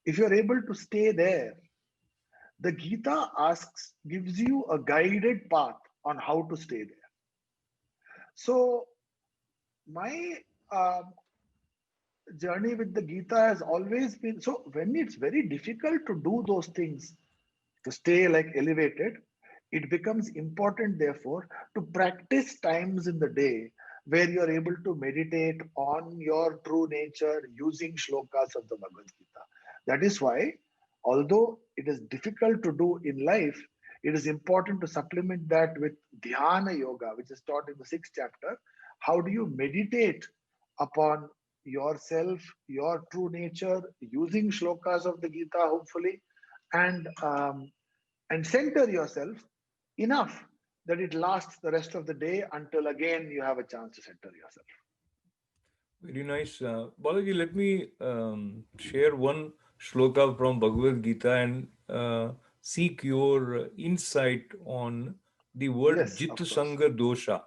if you're able to stay there, the Gita gives you a guided path on how to stay there. So my journey with the Gita has always been so when it's very difficult to do those things, to stay like elevated, it becomes important, therefore, to practice times in the day where you're able to meditate on your true nature using shlokas of the Bhagavad Gita. That is why, although it is difficult to do in life, it is important to supplement that with dhyana yoga, which is taught in the sixth chapter. How do you meditate upon yourself, your true nature, using shlokas of the Gita, hopefully, and center yourself enough that it lasts the rest of the day until again you have a chance to center yourself. Very nice. Balaji, let me share one shloka from Bhagavad Gita and seek your insight on the word Yes, Jit of course. Sangha Dosha.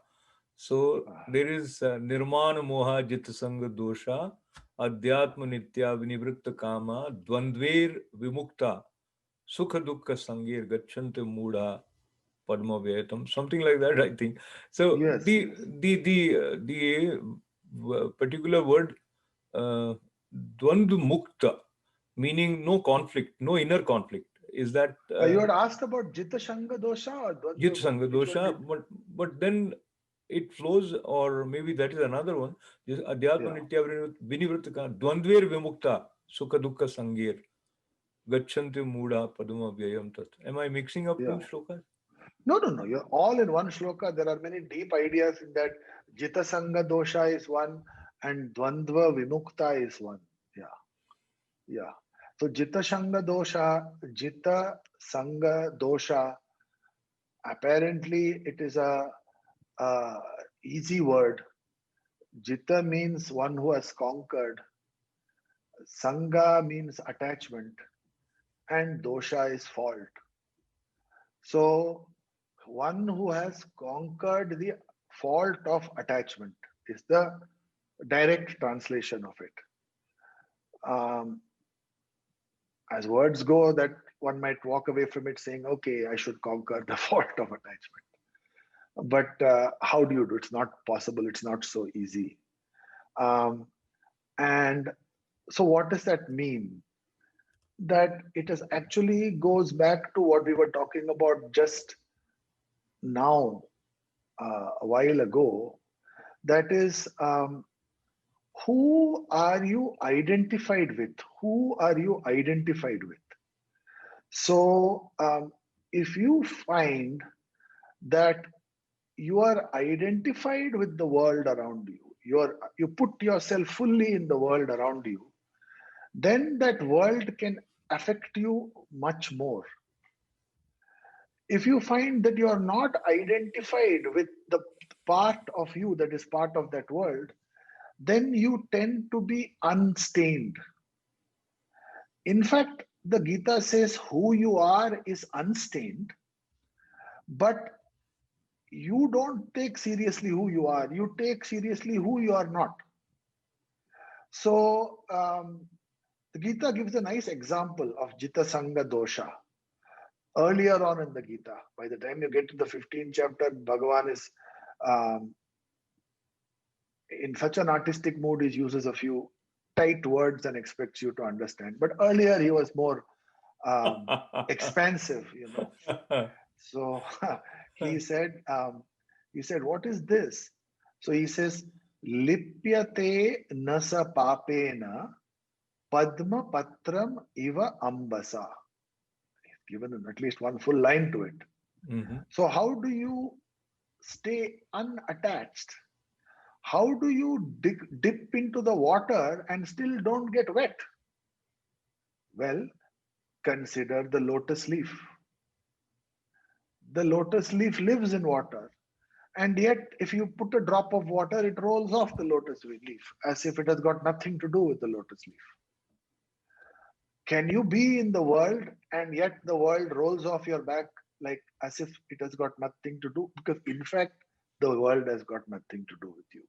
So Uh, there is Nirmana Moha Jit Sangha Dosha, Adhyatma Nitya Vinivritta Kama, Dvandver Vimukta, Sukha Dukkha Sangir Gacchante Mudha Padma Vyatam, something like that, I think. So yes, yes. the particular word Dvandva Mukta, meaning no conflict, no inner conflict. Is that You had asked about Jita Shanga dosha or Jit Dvandva, Sangha which one dosha? did? But then it flows, or maybe that is another one. Just Adhyatma Yeah, Nitya Vinivritta Dvandver Vimukta Sukha Dukkha Sangir Gacchante Muda Padma Vyayam Tat. Am I mixing up two yeah. shlokas? No, no, no. You're all in one shloka. There are many deep ideas in that. Jita Sanga dosha is one, and Dvandva Vimukta is one. Yeah, yeah. So Jita Sanga dosha. Apparently, it is a easy word. Jita means one who has conquered. Sanga means attachment, and dosha is fault. So, one who has conquered the fault of attachment is the direct translation of it. Um, as words go, that one might walk away from it saying, okay, I should conquer the fault of attachment. But how do you do? It's not possible. It's not so easy. Um, and so, what does that mean? That it is actually goes back to what we were talking about just now, a while ago. That is, who are you identified with? Who are you identified with? So, if you find that you are identified with the world around you, you put yourself fully in the world around you, then that world can affect you much more. If you find that you are not identified with the part of you that is part of that world, then you tend to be unstained. In fact, the Gita says who you are is unstained, but you don't take seriously who you are. You take seriously who you are not. So, the Gita gives a nice example of Jita Sangha dosha. Earlier on in the Gita, by the time you get to the 15th chapter, Bhagavan is um, in such an artistic mood, he uses a few tight words and expects you to understand. But earlier, he was more expansive, you know. So he said, what is this? So he says, Lipyate nasa papena padma patram iva ambasa. He's given at least one full line to it. Mhm. So how do you stay unattached? How do you dip into the water and still don't get wet? Well, consider the lotus leaf. The lotus leaf lives in water. And yet, if you put a drop of water, it rolls off the lotus leaf as if it has got nothing to do with the lotus leaf. Can you be in the world and yet the world rolls off your back like as if it has got nothing to do? Because in fact, the world has got nothing to do with you.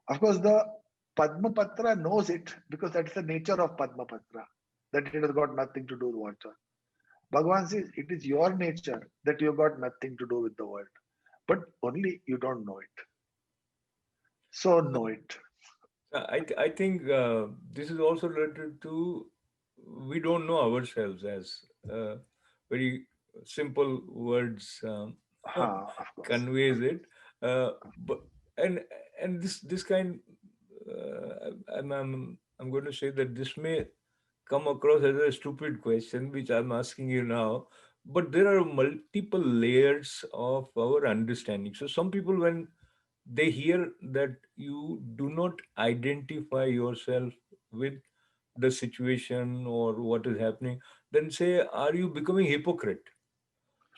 Of course, the Padma Patra knows it because that's the nature of Padma Patra. that it has got nothing to do with water. Bhagavan says it is your nature that you got nothing to do with the world, but only you don't know it. So know it. I think this is also related to we don't know ourselves as very simple words Of course. conveys it. But and this kind I'm going to say that this may come across as a stupid question which I'm asking you now, but there are multiple layers of our understanding. So some people, when they hear that you do not identify yourself with the situation or what is happening, then say, are you becoming hypocrite?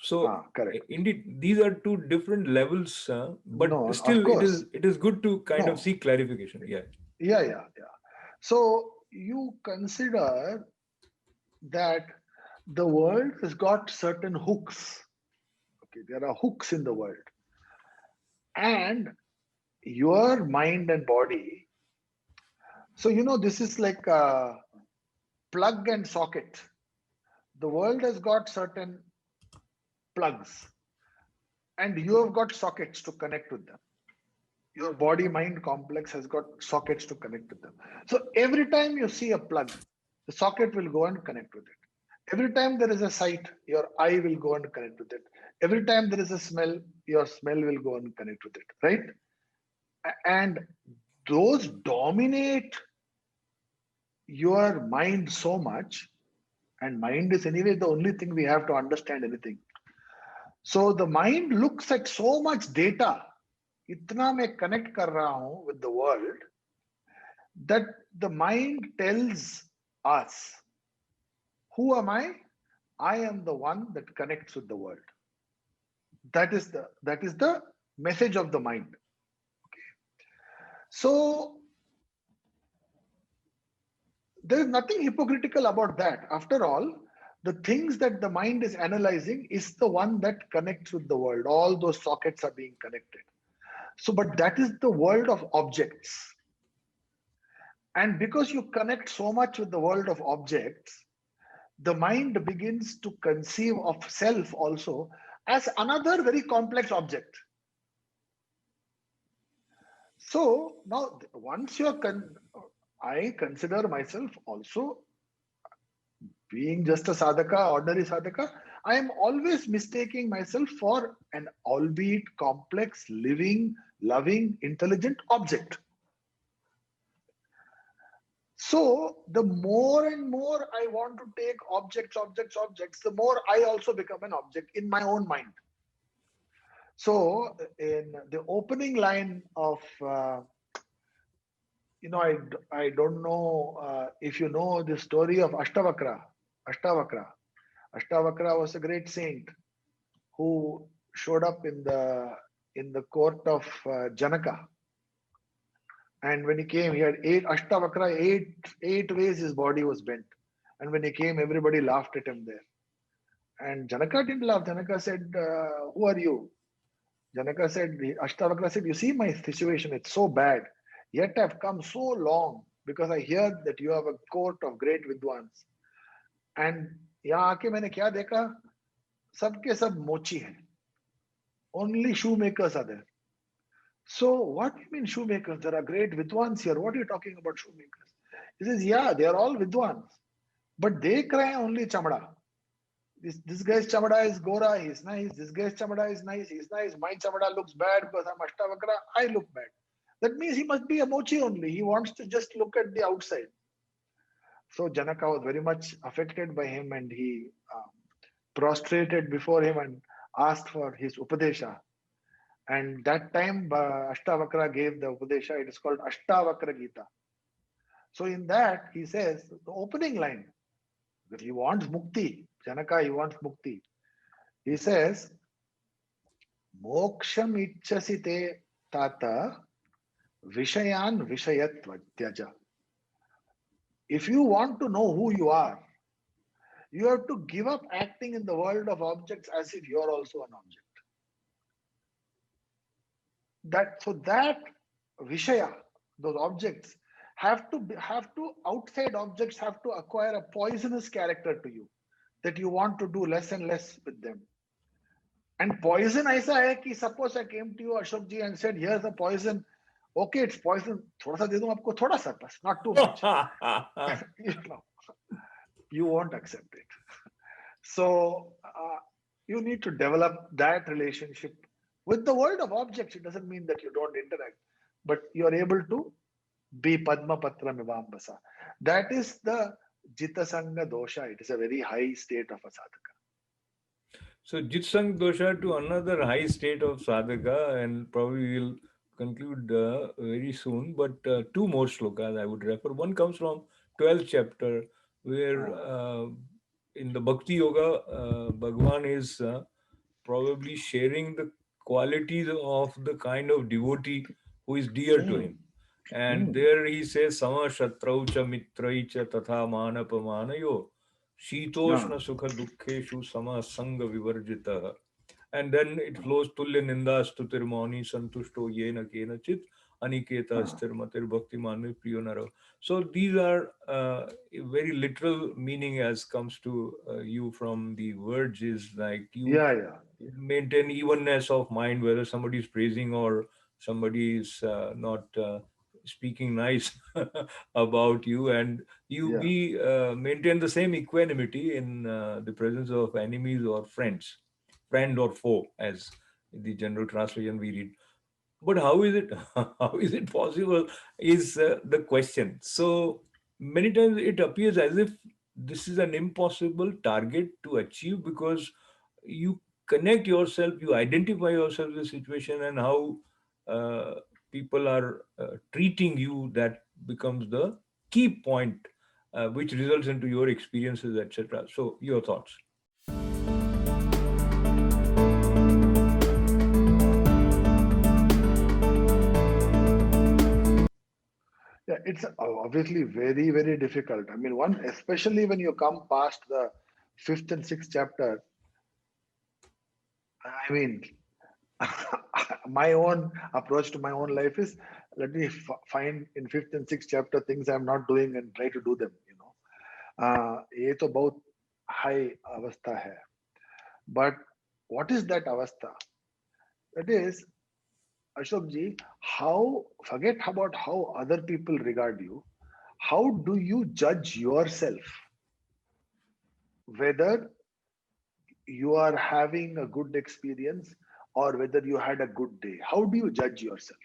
So Correct. indeed, these are two different levels, but No, of still, it course. is good to kind of No. seek clarification. Yeah. Yeah. So you consider that the world has got certain hooks. Okay, there are hooks in the world, and your mind and body. So this is like a plug and socket. The world has got certain plugs, and you have got sockets to connect with them. Your body mind complex has got sockets to connect with them. So every time you see a plug, the socket will go and connect with it. Every time there is a sight, your eye will go and connect with it. Every time there is a smell, your smell will go and connect with it, right? And those dominate your mind so much, and mind is anyway the only thing we have to understand anything. So the mind looks at so much data, itna मैं connect कर रहा हूं with the world, that the mind tells us, who am I? I am the one that connects with the world. That is the message of the mind. So there is nothing hypocritical about that. After all, the things that the mind is analyzing is the one that connects with the world. All those sockets are being connected. So, but that is the world of objects. And because you connect so much with the world of objects, the mind begins to conceive of self also as another very complex object. So now, once I consider myself also being just a sadhaka, ordinary sadhaka, I am always mistaking myself for an albeit complex, living, loving, intelligent object. So the more and more I want to take objects, the more I also become an object in my own mind. So in the opening line of, I don't know if you know the story of Ashtavakra. Ashtavakra. Ashtavakra was a great saint who showed up in the court of Janaka. And when he came, he had eight ways his body was bent. And when he came, everybody laughed at him there. And Janaka didn't laugh. Janaka said, who are you? Janaka said, Ashtavakra said, you see my situation, it's so bad. Yet I've come so long because I hear that you have a court of great Vidwans. And यहाँ आके मैंने क्या देखा, सबके सब मोची हैं. Only shoemakers are there. So what do you mean shoemakers? There are great Vidwans here. What are you talking about shoemakers? He says, yeah, they are all Vidwans. But they cry only chamada. This guy's chamada is gora, he's nice. This guy's chamada is nice, he's nice. My chamada looks bad because I'm Ashtavakra, I look bad. That means he must be a mochi only. He wants to just look at the outside. So Janaka was very much affected by him, and he prostrated before him and asked for his Upadesha. And that time Ashtavakra gave the Upadesha. It is called Ashtavakra Gita. So in that he says, the opening line, that he wants mukti. Janaka, he wants mukti. He says, Moksham ichchasite tata vishayan vishayatva tyaja. If you want to know who you are, you have to give up acting in the world of objects as if you're also an object. That Vishaya, those objects, have to outside objects have to acquire a poisonous character to you, that you want to do less and less with them. And poison ऐसा है कि suppose I came to you, Ashok ji, and said, here's a poison. Okay, it's poison. थोड़ा सा दे दूं आपको, थोड़ा सा बस, not too much. You know, you won't accept it. So you need to develop that relationship with the world of objects. It doesn't mean that you don't interact, but you're able to be Padma Patra Mivambasa. That is the Jita Sangha dosha. It is a very high state of a sadhaka. So Jitsang dosha to another high state of sadhaka, and probably we'll conclude very soon. But two more shlokas I would refer. One comes from 12th chapter, where in the Bhakti Yoga, Bhagwan is probably sharing the qualities of the kind of devotee who is dear to him. And there he says, Sama Shatraucha Mitraicha Tatha Manapamanayo Shitoshna Sukha Dukkheshu Sama Sangha Vivarjita. And then it flows Tulya Ninda Stutirmani Santushto Yena Kenachit Aniketa Stirmatir Bhakti Manu Priyonara. So these are very literal meaning as comes to you from the words is like you maintain evenness of mind, whether somebody is praising or somebody is not speaking nice about you, and you maintain the same equanimity in the presence of enemies or friends, friend or foe, as the general translation we read. But how is it how is it possible is the question. So many times it appears as if this is an impossible target to achieve, because you connect yourself, you identify yourself with the situation, and how people are treating you, that becomes the key point, which results into your experiences, etc. So your thoughts. Yeah, it's obviously very, very difficult. I mean, one, especially when you come past the 5th and 6th chapter, I mean, my own approach to my own life is, let me find in 5th and 6th chapter things I'm not doing and try to do them, you know. ये तो बहुत high avastha hai. But what is that avastha? That is, Ashok ji, forget about how other people regard you. How do you judge yourself whether you are having a good experience or whether you had a good day? How do you judge yourself?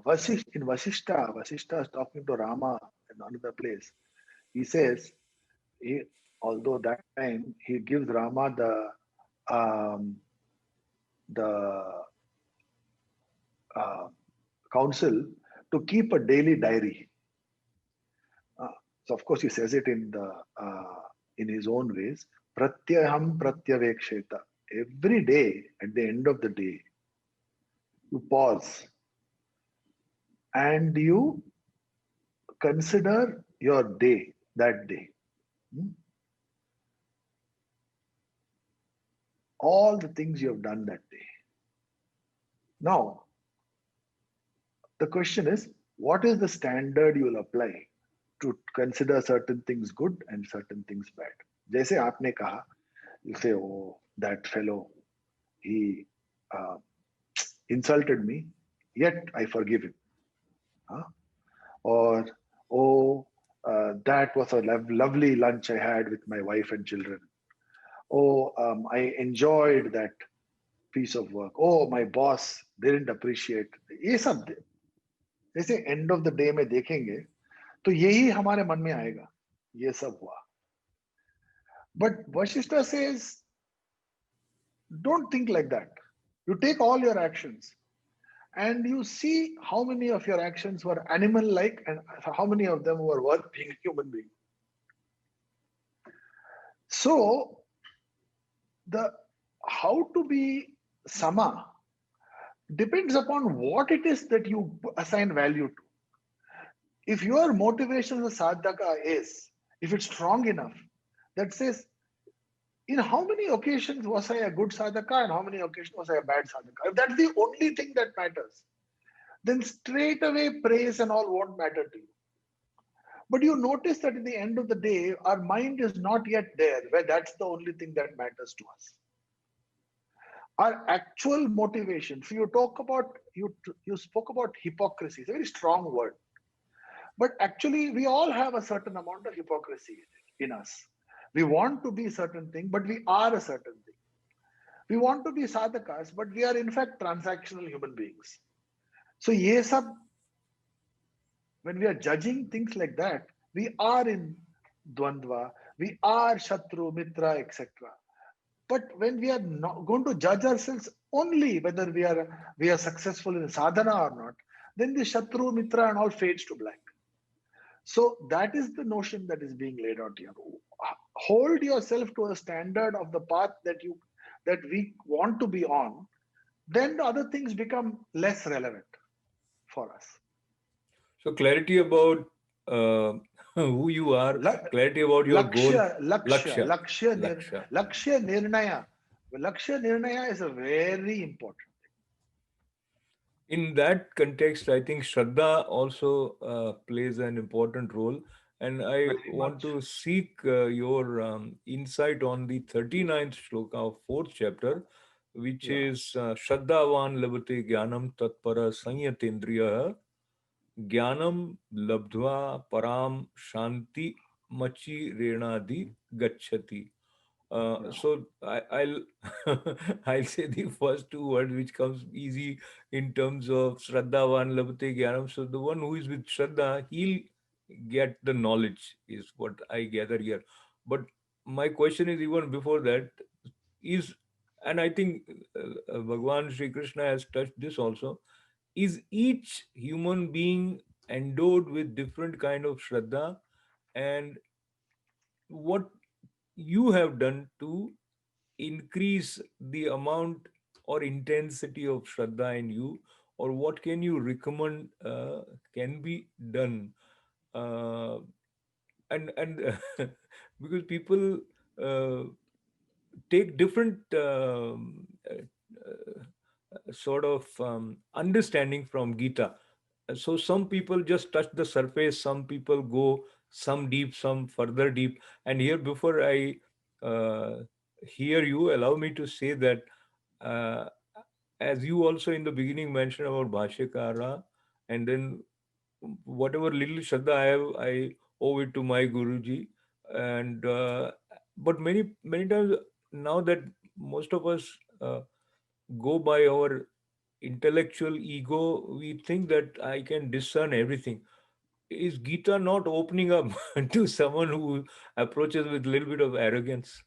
Vasishta is talking to Rama in another place. He says, although that time he gives Rama the counsel to keep a daily diary. So of course he says it in his own ways. Pratyaham pratyaveksheta. Every day, at the end of the day, you pause and you consider your day, that day. All the things you have done that day. Now, the question is, what is the standard you will apply to consider certain things good and certain things bad? जैसे आपने कहा, you say, oh, that fellow, he insulted me, yet I forgive him. Or, oh, that was a lovely lunch I had with my wife and children. Oh, I enjoyed that piece of work. Oh, my boss didn't appreciate. ये सब जैसे end of the day में देखेंगे तो यही हमारे मन में आएगा, ये सब हुआ. But Vasishta says, don't think like that. You take all your actions and you see how many of your actions were animal-like and how many of them were worth being a human being. So, how to be sama depends upon what it is that you assign value to. If your motivation as a sadhaka is, if it's strong enough, that says, in how many occasions was I a good sadhaka and how many occasions was I a bad sadhaka? If that's the only thing that matters, then straight away praise and all won't matter to you. But you notice that in the end of the day, our mind is not yet there where that's the only thing that matters to us. Our actual motivation. So you talk about you spoke about hypocrisy. It's a very strong word, but actually we all have a certain amount of hypocrisy in us. We want to be certain thing, but we are a certain thing. We want to be sadhakas, but we are in fact transactional human beings. So ye sab, when we are judging things like that, we are in dvandva, we are shatru, mitra, etc. But when we are not going to judge ourselves only whether we are successful in sadhana or not, then the shatru, mitra, and all fades to black. So that is the notion that is being laid out here. Hold yourself to a standard of the path that we want to be on, then the other things become less relevant for us. So clarity about who you are, clarity about your goal, Lakshya laksha. nirnaya. Lakshya nirnaya is a very important. In that context, I think Shraddha also plays an important role. And I Very want much. to seek your insight on the 39th shloka of 4th chapter, which Yeah. is Shraddhavan labhate jnanam tatpara sanyatendriya jnanam labdhva param shanti machi renadi gachati. Yeah. So I'll I'll say the first two words which comes easy in terms of Shraddhavan Labhate Jnanam. So the one who is with Shraddha, he'll get the knowledge, is what I gather here. But my question is even before that is, and I think Bhagwan Sri Krishna has touched this also, is each human being endowed with different kind of Shraddha, and what you have done to increase the amount or intensity of Shraddha in you, or what can you recommend can be done? Uh, and because people uh, take different sort of understanding from Gita. So some people just touch the surface, some people go some deep, some further deep. And here, before I hear you, allow me to say that uh, as you also in the beginning mentioned about Bhashyakara, and then whatever little Shraddha I have, I owe it to my Guruji. And but many times now that most of us go by our intellectual ego, we think that I can discern everything. Is Gita not opening up to someone who approaches with a little bit of arrogance?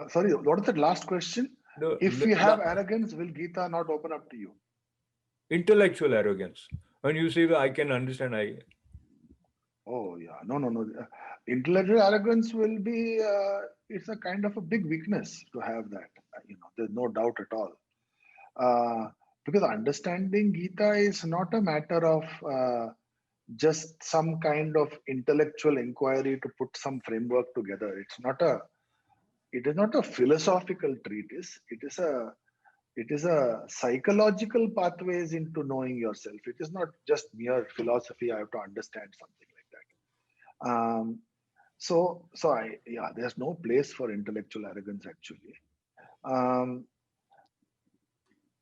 Sorry, what is that last question? The If you have arrogance, will Gita not open up to you? intellectual arrogance. When you say that I can understand, Oh, yeah. No, no, no. Intellectual arrogance will be, it's a kind of a big weakness to have that. There's no doubt at all. Because understanding Gita is not a matter of just some kind of intellectual inquiry to put some framework together. It is not a philosophical treatise. It is a psychological pathways into knowing yourself. It is not just mere philosophy. I have to understand something like that. There's no place for intellectual arrogance actually. Um,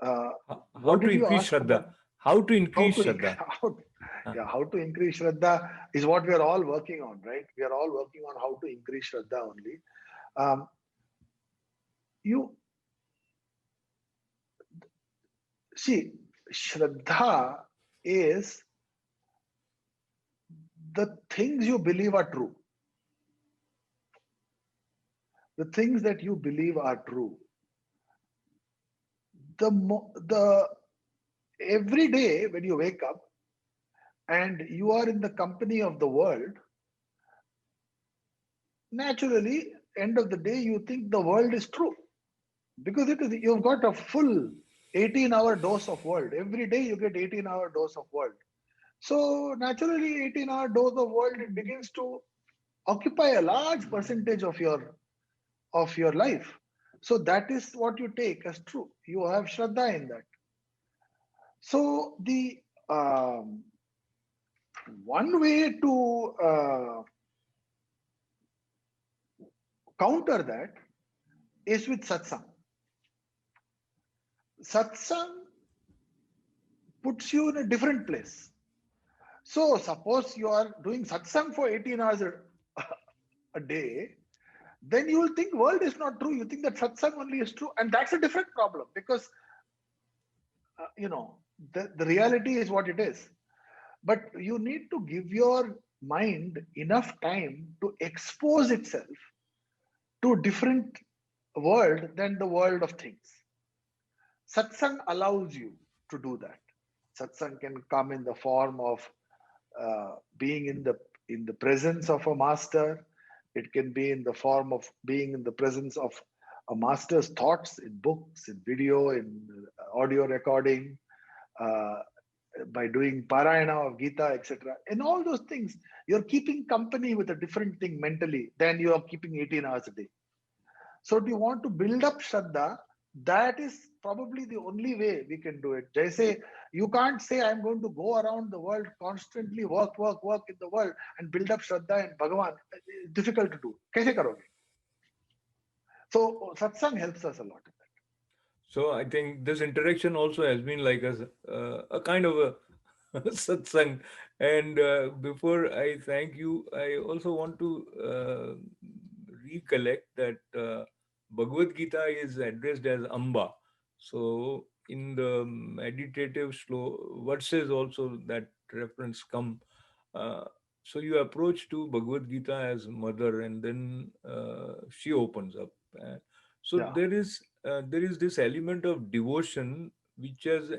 uh, how what to did you increase ask Shraddha? about? How to How increase to Shraddha? how to increase Shraddha is what we are all working on, right? We are all working on how to increase Shraddha only. Um, you see, Shraddha is the things you believe are true. The things that you believe are true. The every day when you wake up and you are in the company of the world, naturally, end of the day, you think the world is true because you've got a full 18-hour dose of world. Every day you get 18-hour dose of world. So naturally, 18-hour dose of world, it begins to occupy a large percentage of your life. So that is what you take as true. You have Shraddha in that. So the one way to counter that is with satsang. Satsang puts you in a different place. So suppose you are doing satsang for 18 hours a day, then you will think world is not true. You think that satsang only is true, and that's a different problem because the reality is what it is. But you need to give your mind enough time to expose itself to a different world than the world of things. Satsang allows you to do that. Satsang can come in the form of being in the presence of a master. It can be in the form of being in the presence of a master's thoughts in books, in video, in audio recording, uh, by doing parayana of Gita, etc. In all those things, you're keeping company with a different thing mentally than you are keeping 18 hours a day. So, if you want to build up Shraddha, that is probably the only way we can do it. Jaise, you can't say, I'm going to go around the world constantly, work in the world and build up Shraddha in Bhagavan. It's difficult to do. Kaise karoge? So, satsang helps us a lot in that. So I think this interaction also has been like a kind of a satsang. And before I thank you, I also want to recollect that Bhagavad Gita is addressed as Amba. So in the meditative slow verses also that reference come. Uh, so you approach to Bhagavad Gita as mother, and then she opens up. So Yeah. there is this element of devotion which is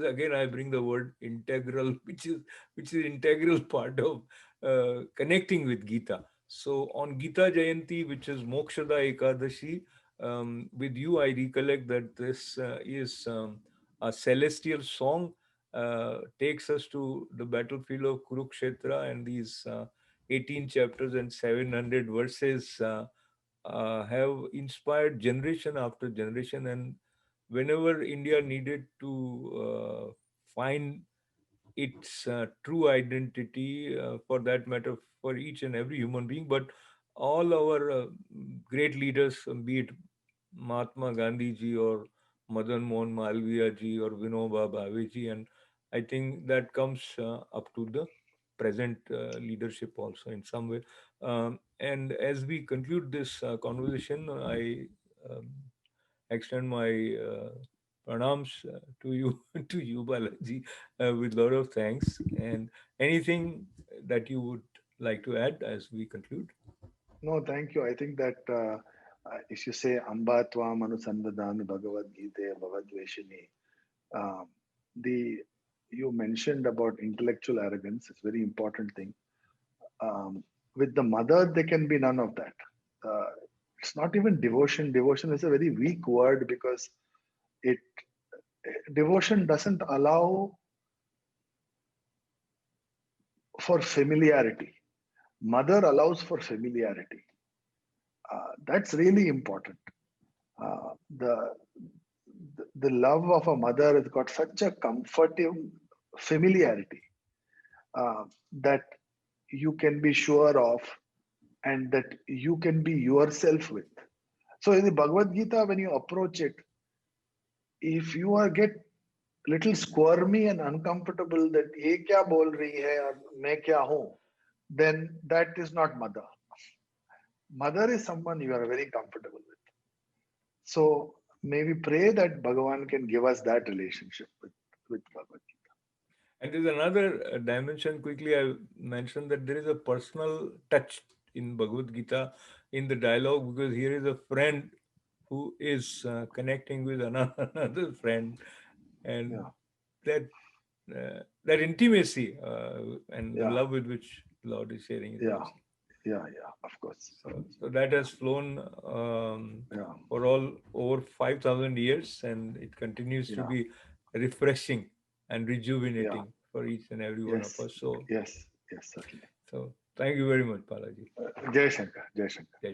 again I bring the word integral, which is integral part of connecting with Gita. So on Gita Jayanti, which is Mokshada Ekadashi, with you I recollect that this is a celestial song, takes us to the battlefield of Kurukshetra, and these 18 chapters and 700 verses have inspired generation after generation. And whenever India needed to find its true identity, for that matter, for each and every human being, but all our great leaders, be it Mahatma Gandhi ji or Madan Mohan Malviya ji or Vinoba Bhave ji, and I think that comes up to the present leadership also in some way. And as we conclude this conversation, I um, extend my pranams to you, to you, Balaji, with a lot of thanks. And anything that you would like to add as we conclude? No, thank you. I think that if you say Amba Tvam Anusandadami Bhagavad Gita Bhavadveshini, um, the you mentioned about intellectual arrogance. It's a very important thing. Um, with the mother, there can be none of that. Uh, it's not even devotion. Devotion is a very weak word because it devotion doesn't allow for familiarity. Mother allows for familiarity. That's really important. Uh, the, the love of a mother has got such a comforting familiarity that you can be sure of and that you can be yourself with. So in the Bhagavad Gita, when you approach it, if you are get little squirmy and uncomfortable that ye kya bol rahi hai or main kya hu, then that is not mother. Mother is someone you are very comfortable with. So may we pray that Bhagavan can give us that relationship with Bhagavad Gita. And there's another dimension. Quickly, I mentioned that there is a personal touch in Bhagavad Gita in the dialogue, because here is a friend who is connecting with another friend, and Yeah, that that intimacy and the yeah, love with which Lord is sharing is yeah, also. yeah, of course. So that has flown Yeah, for all over 5,000 years, and it continues to yeah, be refreshing and yeah, rejuvenating. for each and every one Yes. of us. So, Yes, certainly. so thank you very much, Balaji. Jai Shankar, Jai Shankar. Jai